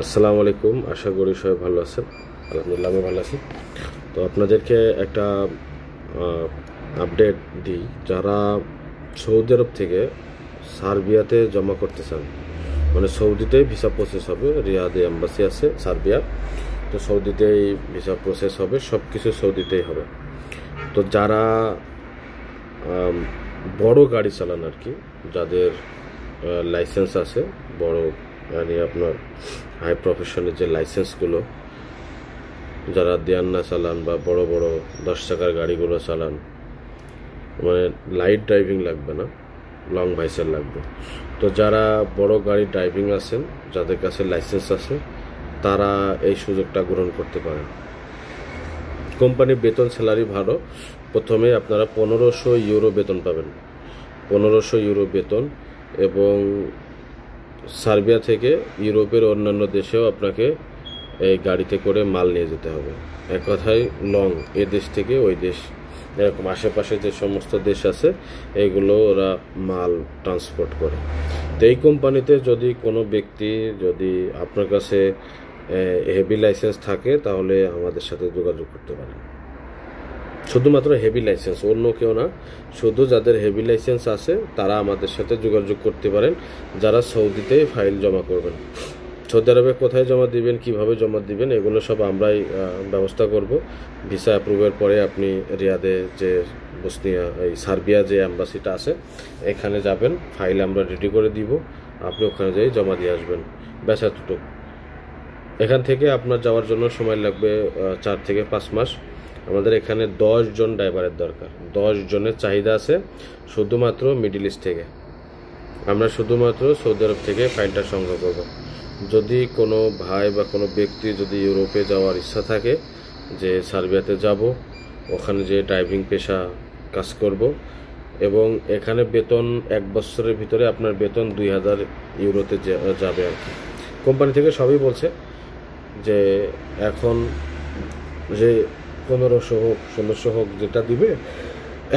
আসসালামু আলাইকুম। আশা করি সবাই ভালো আছেন। আলহামদুলিল্লাহ আমি ভালো আছি। তো আপনাদেরকে একটা আপডেট দিই, যারা সৌদি আরব থেকে সার্বিয়াতে জমা করতে চান, মানে সৌদিতেই ভিসা প্রসেস হবে। রিয়াদে এম্বাসি আছে সার্বিয়া, তো সৌদিতেই ভিসা প্রসেস হবে, সব কিছু সৌদিতেই হবে। তো যারা বড় গাড়ি চালান আর কি, যাদের লাইসেন্স আছে বড়, মানে আপনার হাই প্রফেশনের যে লাইসেন্সগুলো, যারা দেয়ান্না চালান বা বড় বড় 10 চাকার গাড়িগুলো চালান, মানে লাইট ড্রাইভিং লাগবে না, লং ভাইসের লাগবে। তো যারা বড় গাড়ি ড্রাইভিং আছেন, যাদের কাছে লাইসেন্স আছে, তারা এই সুযোগটা গ্রহণ করতে পারেন। কোম্পানির বেতন স্যালারি ভালো। প্রথমে আপনারা 1500 ইউরো বেতন পাবেন, 1500 ইউরো বেতন। এবং সার্বিয়া থেকে ইউরোপের অন্যান্য দেশেও আপনাকে এই গাড়িতে করে মাল নিয়ে যেতে হবে। এক কথায় লং, এ দেশ থেকে ওই দেশ, এরকম আশেপাশে যে সমস্ত দেশ আছে এইগুলো ওরা মাল ট্রান্সপোর্ট করে। তো এই কোম্পানিতে যদি কোনো ব্যক্তি, যদি আপনার কাছে হেভি লাইসেন্স থাকে, তাহলে আমাদের সাথে যোগাযোগ করতে পারেন। শুধুমাত্র হেভি লাইসেন্স, অন্য কেউ না, শুধু যাদের হেভি লাইসেন্স আছে তারা আমাদের সাথে যোগাযোগ করতে পারেন, যারা সৌদিতে ফাইল জমা করবেন। সৌদি আরবে কোথায় জমা দিবেন, কিভাবে জমা দিবেন, এগুলো সব আমরাই ব্যবস্থা করব। ভিসা অ্যাপ্রুভের পরে আপনি রিয়াদে যে বসনিয়া, এই সার্বিয়া যে অ্যাম্বাসিটা আছে, এখানে যাবেন, ফাইল আমরা রেডি করে দিব, আপনি ওখানে যেয়ে জমা দিয়ে আসবেন। ব্যাস এতটুকু। এখান থেকে আপনার যাওয়ার জন্য সময় লাগবে 4 থেকে 5 মাস। আমাদের এখানে 10 জন ড্রাইভারের দরকার, 10 জনের চাহিদা আছে, শুধুমাত্র মিডল ইস্ট থেকে। আমরা শুধুমাত্র সৌদি আরব থেকে ফাইলটা সংগ্রহ করব। যদি কোনো ভাই বা কোনো ব্যক্তি যদি ইউরোপে যাওয়ার ইচ্ছা থাকে, যে সার্বিয়াতে যাব, ওখানে যে ড্রাইভিং পেশা কাজ করব, এবং এখানে বেতন 1 বছরের ভিতরে আপনার বেতন 2000 ইউরোতে যাবে আর কি। কোম্পানি থেকে সবই বলছে যে এখন যে 1500 হোক 1600 হোক যেটা দিবে,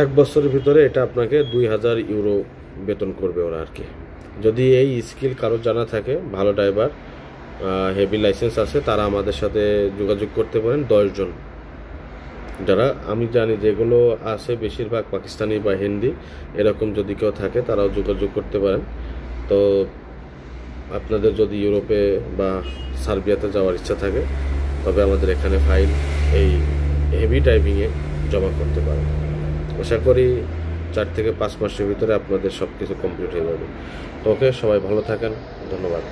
1 বছরের ভিতরে এটা আপনাকে 2000 ইউরো বেতন করবে ওরা আর কি। যদি এই স্কিল কারো জানা থাকে, ভালো ড্রাইভার, হেভি লাইসেন্স আছে, তারা আমাদের সাথে যোগাযোগ করতে পারেন। 10 জন, যারা আমি জানি যেগুলো আছে বেশিরভাগ পাকিস্তানি বা হিন্দি, এরকম যদি কেউ থাকে তারাও যোগাযোগ করতে পারেন। তো আপনাদের যদি ইউরোপে বা সার্বিয়াতে যাওয়ার ইচ্ছা থাকে, তবে আমাদের এখানে ফাইল এই হেভি ড্রাইভিংয়ে জমা করতে পারেন। আশা করি 4 থেকে 5 মাসের ভিতরে আপনাদের সব কিছু কমপ্লিট হয়ে যাবে। তো ওকে, সবাই ভালো থাকেন, ধন্যবাদ।